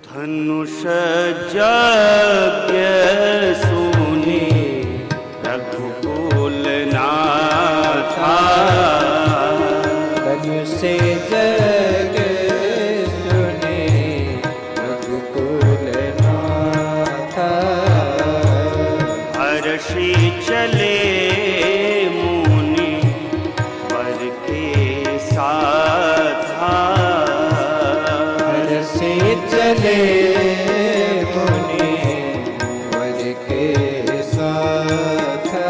धनुष यज्ञ सुनि रघुकुल नाथा। धनुष यज्ञ सुनि रघुकुल नाथा। हर्षि चले मुनि वर के साथा। हर्षि चले मुनि वर के साथा।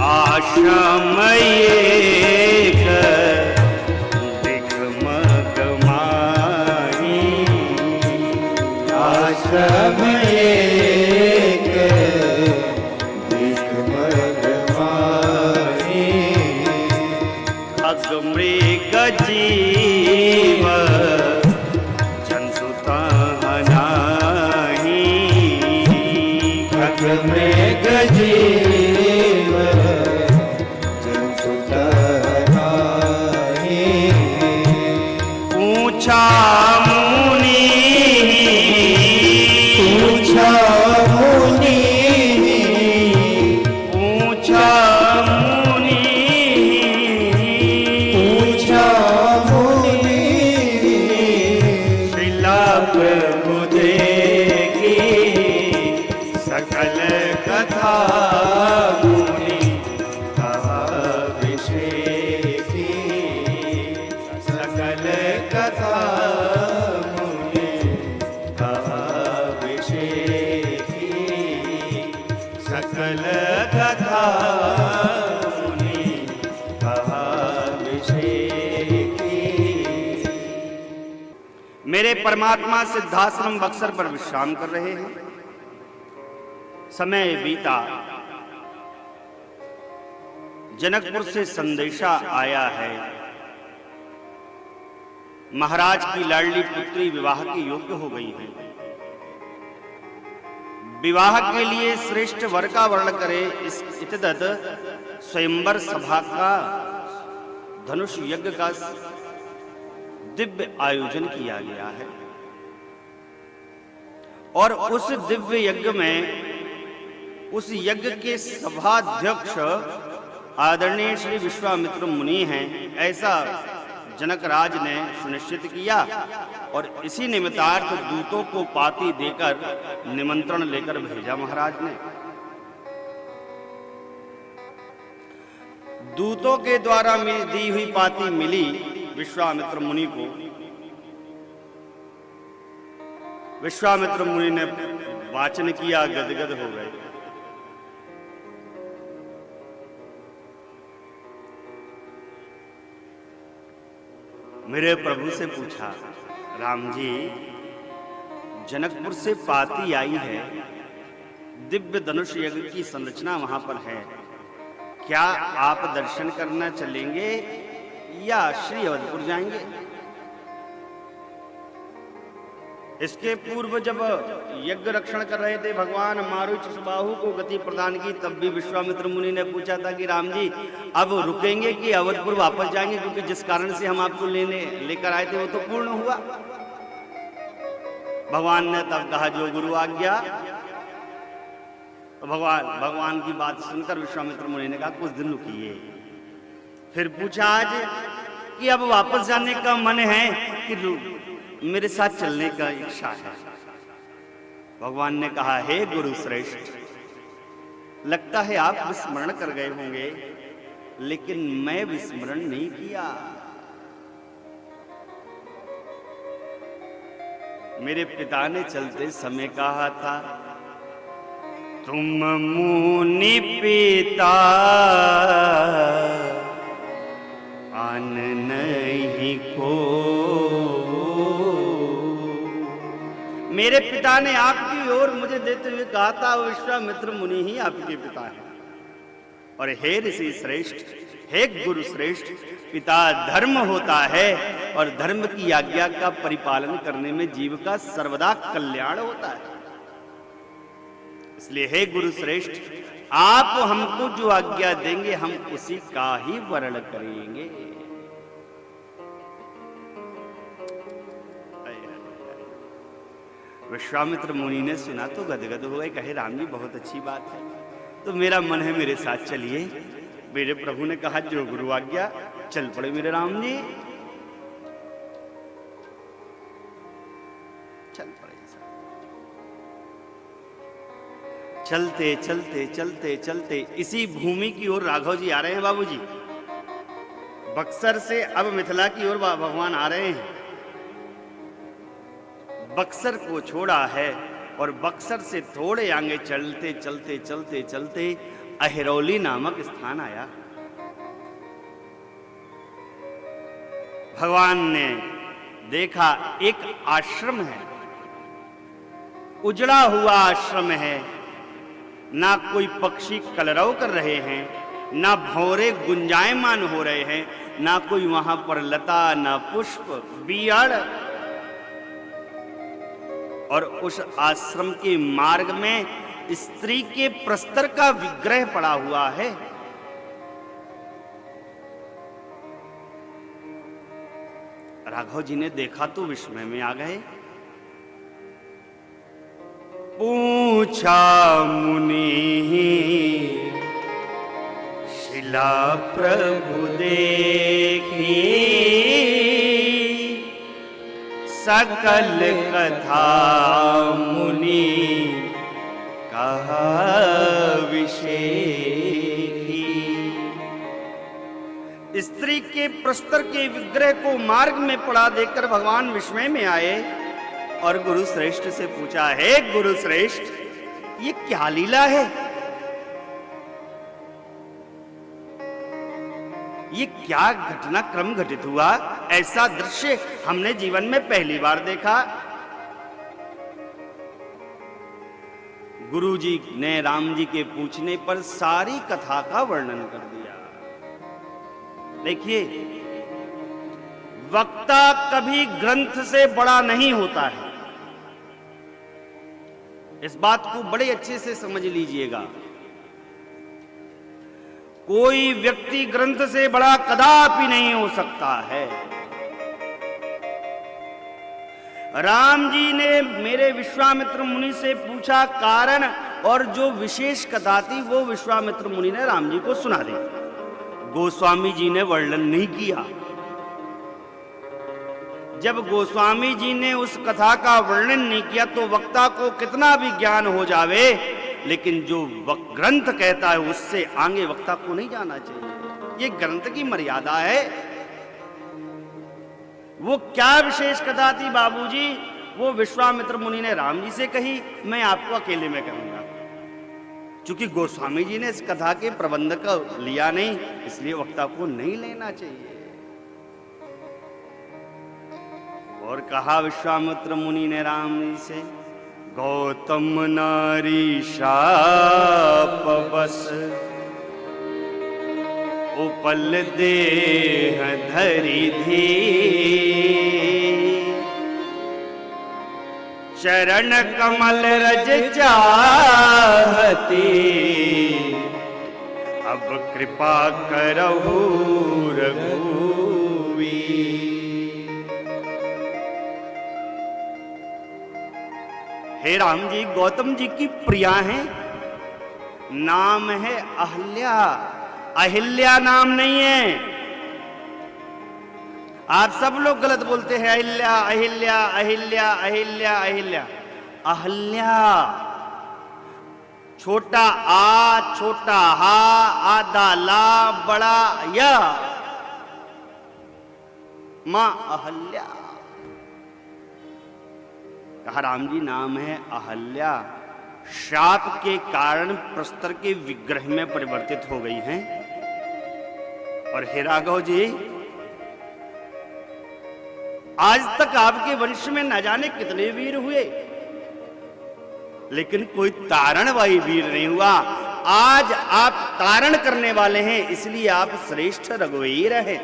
आश्रम एक दिखमग माही। आश्रम एक दिखमग माही। खग मृग जीव जंतु तहनाही। खग मृग जीव जंतु तहनाही। पूछा मुनि पूछा मुनि पूछा मुनि पूछा मुनि। श्रीला प्रभु देगी सकल कथा मुनि कहा विषेकी। सकल कथा मुनि कहा विषेकी। सकल कथा मुनि कहा विषेकी। मेरे परमात्मा सिद्धाश्रम बक्सर पर विश्राम कर रहे हैं। समय बीता। जनकपुर से संदेशा आया है, महाराज की लाडली पुत्री विवाह के योग्य हो गई है। विवाह के लिए श्रेष्ठ वर का वर्ण करे इस इतदत स्वयंवर सभा का धनुष यज्ञ का दिव्य आयोजन किया गया है। और उस दिव्य यज्ञ में उस यज्ञ के सभाध्यक्ष आदरणीय श्री विश्वामित्र मुनि हैं, ऐसा जनकराज ने सुनिश्चित किया। और इसी निमित्तार्थ दूतों को पाती देकर निमंत्रण लेकर भेजा महाराज ने। दूतों के द्वारा दी हुई पाती मिली विश्वामित्र मुनि को। विश्वामित्र मुनि ने वाचन किया, गदगद हो गए। मेरे प्रभु से पूछा, राम जी जनकपुर से पाती आई है, दिव्य धनुष यज्ञ की संरचना वहां पर है, क्या आप दर्शन करना चलेंगे या श्री अवधपुर जाएंगे? इसके पूर्व जब यज्ञ रक्षण कर रहे थे भगवान मारुतबाहु को गति प्रदान की, तब भी विश्वामित्र मुनि ने पूछा था कि राम जी अब रुकेंगे कि अवधपुर वापस जाएंगे, क्योंकि जिस कारण से हम आपको लेकर आए थे वो तो पूर्ण हुआ। भगवान ने तब कहा जो गुरु आज्ञा। तो भगवान की बात सुनकर विश्वामित्र मुनि ने कहा कुछ दिन रुकिए। फिर पूछा आज कि अब वापस जाने का मन है कि मेरे साथ चलने का इच्छा है। भगवान ने कहा हे गुरु श्रेष्ठ, लगता है आप विस्मरण कर गए होंगे, लेकिन मैं विस्मरण नहीं किया। मेरे पिता ने चलते समय कहा था, तुम मुनि पिता आन नहीं को। मेरे पिता ने आपकी ओर मुझे देते हुए कहा था विश्वामित्र मुनि ही आपके पिता हैं। और हे ऋषि श्रेष्ठ, हे गुरु श्रेष्ठ, पिता धर्म होता है और धर्म की आज्ञा का परिपालन करने में जीव का सर्वदा कल्याण होता है। इसलिए हे गुरु श्रेष्ठ, आप हमको जो आज्ञा देंगे हम उसी का ही वर्ण करेंगे। विश्वामित्र मुनि ने सुना तो गदगद हो गए, कहे राम जी बहुत अच्छी बात है, तो मेरा मन है मेरे साथ चलिए। मेरे प्रभु ने कहा जो गुरु आज्ञा, चल पड़े मेरे राम जी। चल पड़े। चलते चलते चलते चलते इसी भूमि की ओर राघव जी आ रहे हैं बाबूजी। बक्सर से अब मिथिला की ओर भगवान आ रहे हैं। बक्सर को छोड़ा है और बक्सर से थोड़े आगे चलते चलते चलते चलते अहिरौली नामक स्थान आया। भगवान ने देखा एक आश्रम है, उजड़ा हुआ आश्रम है, ना कोई पक्षी कलरव कर रहे हैं, ना भौरे गुंजायमान हो रहे हैं, ना कोई वहां पर लता, ना पुष्प, बियाड़। और उस आश्रम के मार्ग में स्त्री के प्रस्तर का विग्रह पड़ा हुआ है। राघव जी ने देखा तो विस्मय में आ गए। पूछा मुनि शिला प्रभु देखी, सकल कथा मुनि कहा विषेखी। स्त्री के प्रस्तर के विग्रह को मार्ग में पड़ा देखकर भगवान विस्मय में आए और गुरु श्रेष्ठ से पूछा, है गुरु श्रेष्ठ ये क्या लीला है, ये क्या घटनाक्रम घटित हुआ? ऐसा दृश्य हमने जीवन में पहली बार देखा। गुरु जी ने राम जी के पूछने पर सारी कथा का वर्णन कर दिया। देखिए, वक्ता कभी ग्रंथ से बड़ा नहीं होता है, इस बात को बड़े अच्छे से समझ लीजिएगा। कोई व्यक्ति ग्रंथ से बड़ा कदापि नहीं हो सकता है। राम जी ने मेरे विश्वामित्र मुनि से पूछा कारण, और जो विशेष कथा थी वो विश्वामित्र मुनि ने राम जी को सुना दी। गोस्वामी जी ने वर्णन नहीं किया। जब गोस्वामी जी ने उस कथा का वर्णन नहीं किया तो वक्ता को कितना भी ज्ञान हो जावे, लेकिन जो ग्रंथ कहता है उससे आगे वक्ता को नहीं जाना चाहिए। ये ग्रंथ की मर्यादा है। वो क्या विशेष कथा थी बाबूजी? वो विश्वामित्र मुनि ने राम जी से कही, मैं आपको अकेले में कहूंगा। क्योंकि गोस्वामी जी ने इस कथा के प्रबंध को लिया नहीं, इसलिए वक्ता को नहीं लेना चाहिए। और कहा विश्वामित्र मुनि ने राम जी से, गौतम नारी शाप बस उपल देह धरि धी, चरण कमल रज चाहती, अब कृपा करहु रघुवीर। हे राम जी, गौतम जी की प्रिया हैं, नाम है अहल्या। अहिल्या नाम नहीं है। आप सब लोग गलत बोलते हैं, अहिल्या अहिल्या अहिल्या अहिल्या अहिल्या। अहल्या, छोटा आ, छोटा हा, आधा ला, बड़ा या, मां अहल्या। कहा राम जी नाम है अहल्या, शाप के कारण प्रस्तर के विग्रह में परिवर्तित हो गई हैं। और हे राघव जी, आज तक आपके वंश में न जाने कितने वीर हुए, लेकिन कोई तारणवाई वीर नहीं हुआ। आज आप तारण करने वाले हैं, इसलिए आप श्रेष्ठ रघुवीर हैं।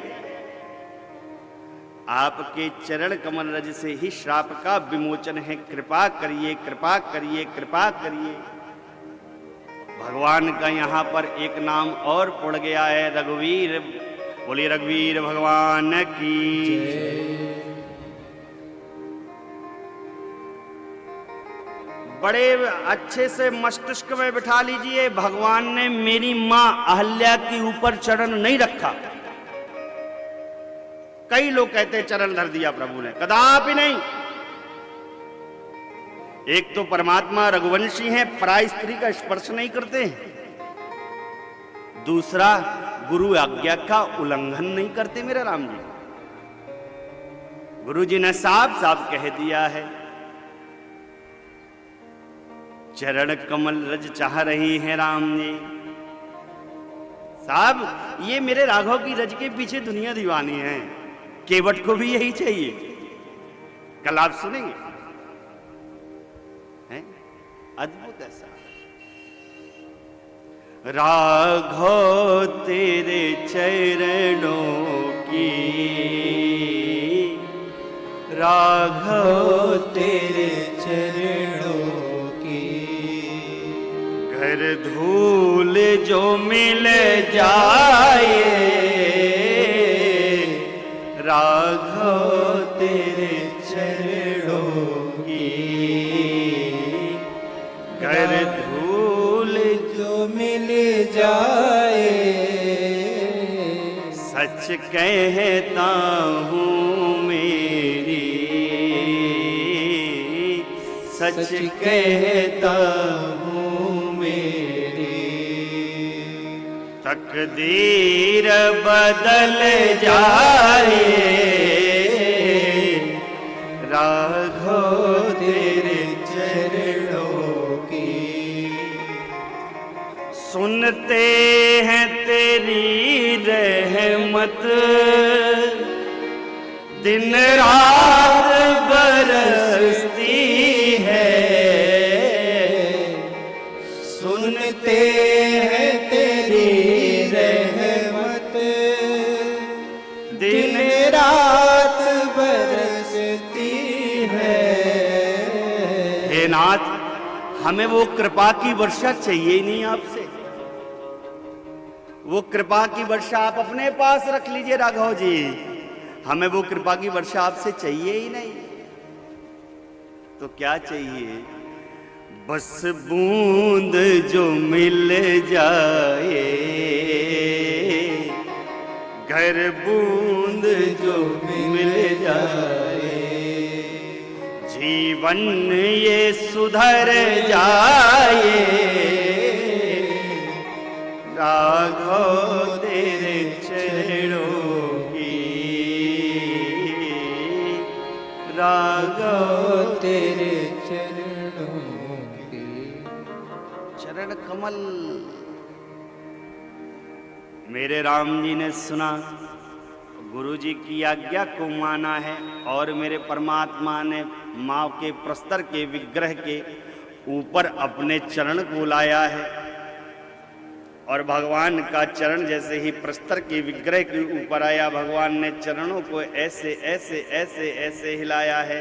आपके चरण कमल रज से ही श्राप का विमोचन है। कृपा करिए, कृपा करिए, कृपा करिए। भगवान का यहां पर एक नाम और पड़ गया है, रघुवीर। बोलिए रघुवीर भगवान की। बड़े अच्छे से मस्तिष्क में बिठा लीजिए, भगवान ने मेरी मां अहल्या के ऊपर चरण नहीं रखा। कई लोग कहते हैं चरण धर दिया प्रभु ने, कदापि नहीं। एक तो परमात्मा रघुवंशी हैं, पराई स्त्री का स्पर्श नहीं करते। दूसरा, गुरु आज्ञा का उल्लंघन नहीं करते मेरे राम जी। गुरु जी ने साफ साफ कह दिया है, चरण कमल रज चाह रही हैं राम जी। साहब, ये मेरे राघव की रज के पीछे दुनिया दीवानी है, केवट को भी यही चाहिए। कल आप सुनेंगे, हैं? अद्भुत ऐसा। राघव तेरे चरणों की, राघव तेरे चरणों की, कर धूल जो मिल जाए, राघव तेरे चरणों की, कर धूल जो मिल जाए। सच कहता हूँ मेरी, सच कहता हूँ मेरी, तकदीर बदल जाए, राघव तेरे चरणों की। सुनते हैं तेरी रहमत, दिन रात बरसती है। सुनते हैं तेरी रहमत, दिन रात बरसती है। हे नाथ, हमें वो कृपा की वर्षा चाहिए ही नहीं आपसे। वो कृपा की वर्षा आप अपने पास रख लीजिए राघव जी, हमें वो कृपा की वर्षा आपसे चाहिए ही नहीं। तो क्या चाहिए? बस बूंद जो मिल जाए, घर बूंद जो मिल जाए, जीवन ये सुधर जाए, राघव तेरे चरणों की, राघव तेरे चरणों की। चरण कमल। मेरे राम जी ने सुना, गुरु जी की आज्ञा को माना है और मेरे परमात्मा ने माँ के प्रस्तर के विग्रह के ऊपर अपने चरण को लाया है। और भगवान का चरण जैसे ही प्रस्तर के विग्रह के ऊपर आया, भगवान ने चरणों को ऐसे ऐसे ऐसे ऐसे हिलाया है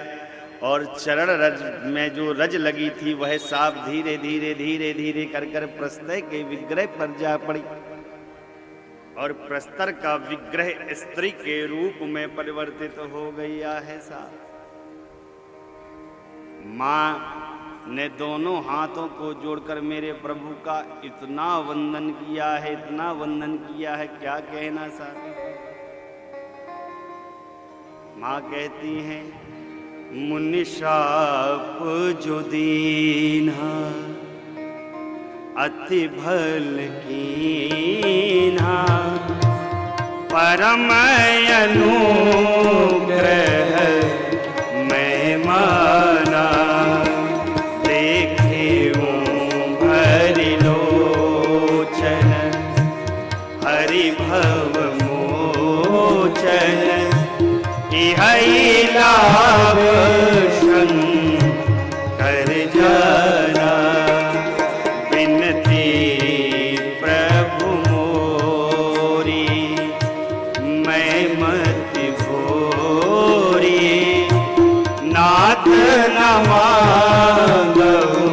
और चरण रज में जो रज लगी थी वह साफ धीरे धीरे धीरे धीरे कर कर प्रस्तर के विग्रह पर जा पड़ी और प्रस्तर का विग्रह स्त्री के रूप में परिवर्तित हो गया है। साहब, माँ ने दोनों हाथों को जोड़कर मेरे प्रभु का इतना वंदन किया है, इतना वंदन किया है, क्या कहना साहब। माँ कहती हैं, मुनि शाप जो दीन्हा अति भल कीन्हा, परम अनुग्रह मैं माना, देखे भरि लोचन हरि भव मोचन, इहै लाभ शंकर जाना, बिनती प्रभु मोरी मैं मत भोरी, नाथ न मांगहु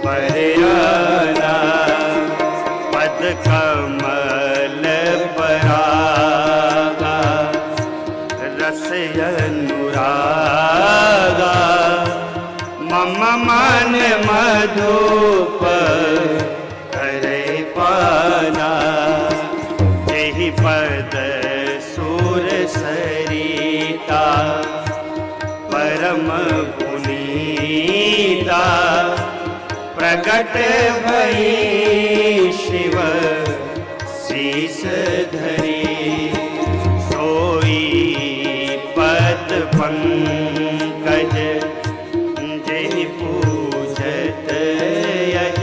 बरयाना, पद कमल परागा रस अनुरागा, मम मम मन मधुप करे पाना, तेहि पद सुर सरिता परम पुनीता, प्रकट भई शिव शीस धरी, सोई पद पंकज जेहि पूजत यज,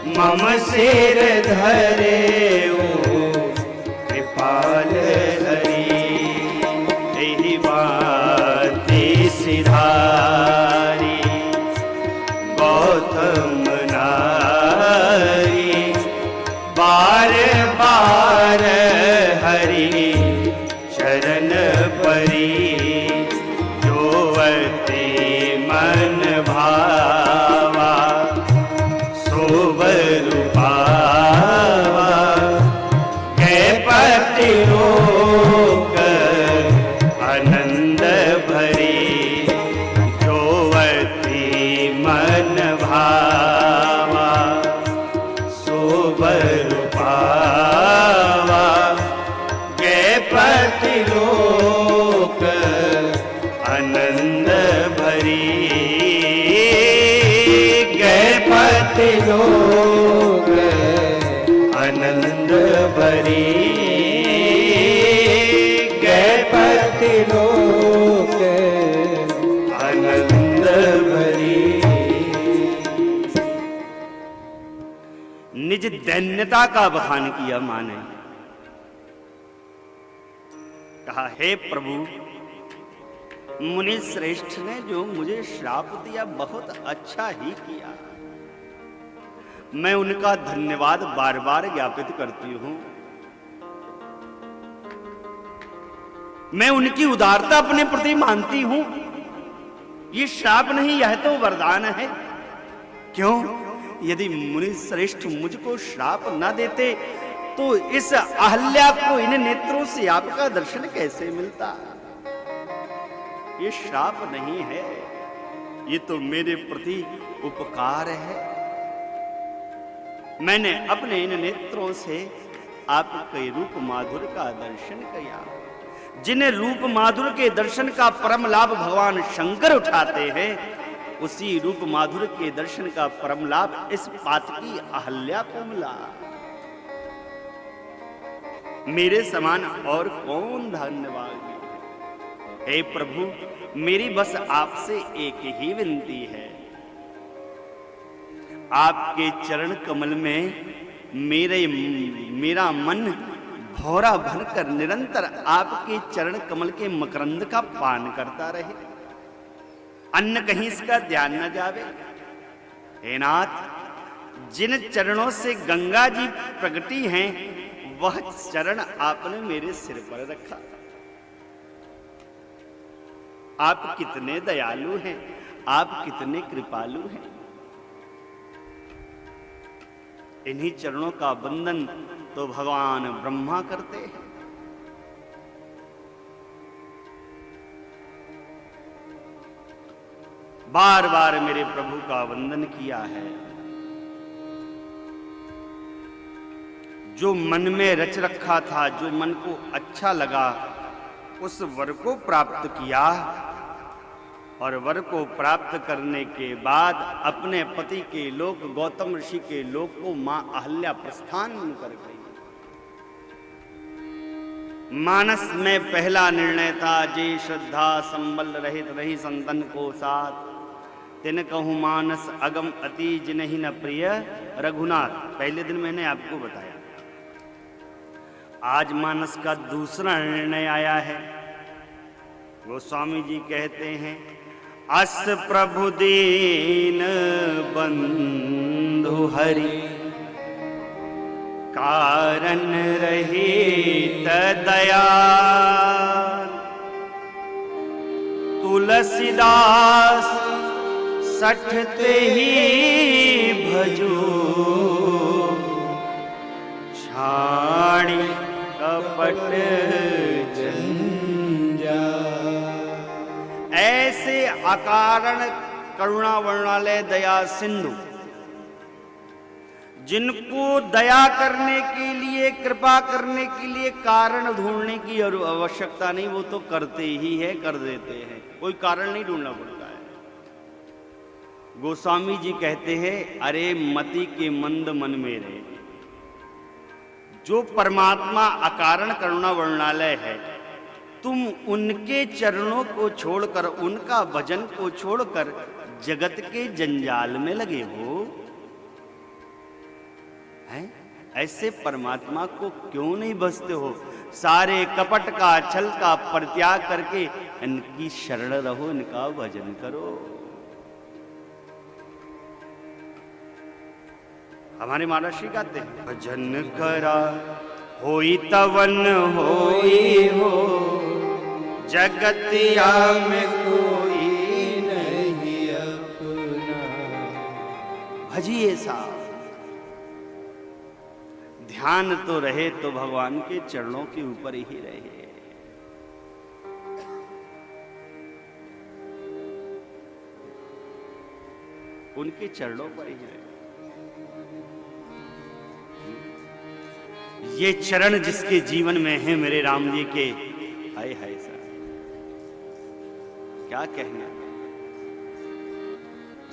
मम सिर धरे कृपाल हरि, एहि बाती सिधारी गौतम नारी, बार बार हरि शरण परी, जोवते मन भावा सोबर पावा, पति लोक आनंद भरी, जोवती मन भावा सोबर पावा, पति लोक आनंद भरी, पति लोक आनंद भरी, पति लोक आनंद भरी। निज दैन्यता का बखान किया मां ने, कहा हे प्रभु, मुनि श्रेष्ठ ने जो मुझे श्राप दिया बहुत अच्छा ही किया, मैं उनका धन्यवाद बार बार ज्ञापित करती हूं। मैं उनकी उदारता अपने प्रति मानती हूं। ये श्राप नहीं, यह तो वरदान है। क्यों? यदि मुनि श्रेष्ठ मुझको श्राप न देते तो इस अहल्या को इन नेत्रों से आपका दर्शन कैसे मिलता? ये श्राप नहीं है, ये तो मेरे प्रति उपकार है। मैंने अपने इन नेत्रों से आपके रूप माधुर्य का दर्शन किया। जिन रूप माधुर्य के दर्शन का परम लाभ भगवान शंकर उठाते हैं, उसी रूप माधुर्य के दर्शन का परम लाभ इस पातकी अहल्या को मिला। मेरे समान और कौन धन्यवाद? हे प्रभु, मेरी बस आपसे एक ही विनती है, आपके चरण कमल में मेरा मन भौरा भरकर निरंतर आपके चरण कमल के मकरंद का पान करता रहे, अन्य कहीं इसका ध्यान न जावे। हे नाथ, जिन चरणों से गंगा जी प्रगटी हैं, वह चरण आपने मेरे सिर पर रखा। आप कितने दयालु हैं, आप कितने कृपालु हैं। इन्हीं चरणों का वंदन तो भगवान ब्रह्मा करते हैं। बार बार मेरे प्रभु का वंदन किया है। जो मन में रच रखा था, जो मन को अच्छा लगा, उस वर को प्राप्त किया, और वर को प्राप्त करने के बाद अपने पति के लोक गौतम ऋषि के लोक को मां अहल्या प्रस्थान कर गई। मानस में पहला निर्णय था, जे श्रद्धा संबल रहित रही संतन को साथ, तिन कहूं मानस अगम अति जिनहि न प्रिय रघुनाथ। पहले दिन मैंने आपको बताया। आज मानस का दूसरा निर्णय आया है। गोस्वामी जी कहते हैं, अस प्रभु दीन बंधु हरि, कारण रहित दया, तुलसीदास सठते ही भजो, छाणी कपट जंजा। ऐसे अकारण करुणा वर्णालय दया सिंधु। जिनको दया करने के लिए, कृपा करने के लिए कारण ढूंढने की आवश्यकता नहीं, वो तो करते ही है, कर देते हैं, कोई कारण नहीं ढूंढना पड़ता है। गोस्वामी जी कहते हैं, अरे मति के मंद मन मेरे, जो परमात्मा अकारण करुणा वर्णालय है, तुम उनके चरणों को छोड़कर, उनका भजन को छोड़कर जगत के जंजाल में लगे हो हैं? ऐसे परमात्मा को क्यों नहीं बसते हो? सारे कपट का, छल का परित्याग करके इनकी शरण रहो, इनका भजन करो। हमारे महाराज गाते हैं, भजन करा होई तवन होई हो, जगतिया में कोई नहीं अपना। भजिए साहब, ध्यान तो रहे तो भगवान के चरणों के ऊपर ही रहे। उनके चरणों पर ही रहे। ये चरण जिसके जीवन में है मेरे राम जी के, हाय हाय साहब क्या कहना।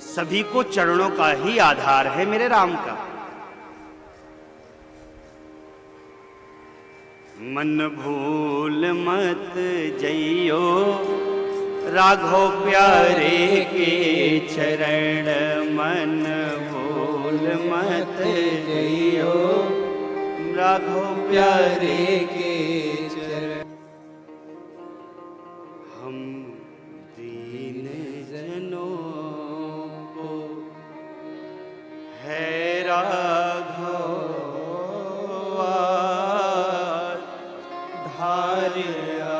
सभी को चरणों का ही आधार है मेरे राम का। मन भूल मत जइयो राघव प्यारे के चरण, मन भूल मत जइयो राघव प्यारे के चरण। हम दीन जनों को है राघव धारिया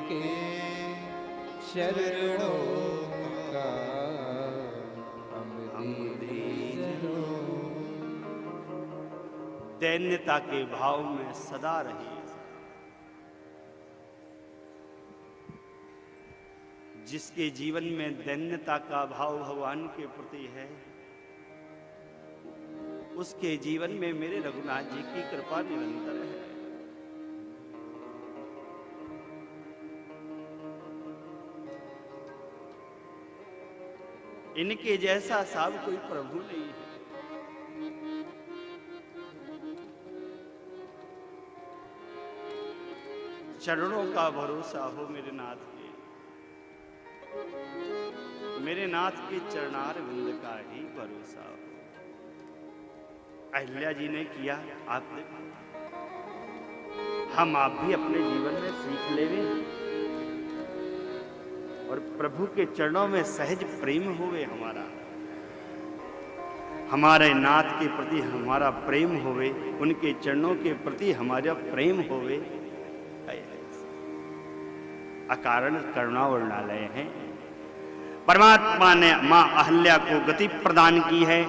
के शरणों का हम दीनों। दैन्यता के भाव में सदा रहिए। जिसके जीवन में दैन्यता का भाव भगवान के प्रति है, उसके जीवन में मेरे रघुनाथ जी की कृपा निरंतर है। इनके जैसा साहब कोई प्रभु नहीं है। चरणों का भरोसा हो मेरे नाथ के, मेरे नाथ के चरणार विंद का ही भरोसा हो। अहिल्या जी ने किया, आपने, हम आप भी अपने जीवन में सीख लेवे और प्रभु के चरणों में सहज प्रेम होवे। हमारे नाथ के प्रति हमारा प्रेम होवे, उनके चरणों के प्रति हमारा प्रेम होवे। अकारण करुणा वर्णालय है। परमात्मा ने मां अहिल्या को गति प्रदान की है।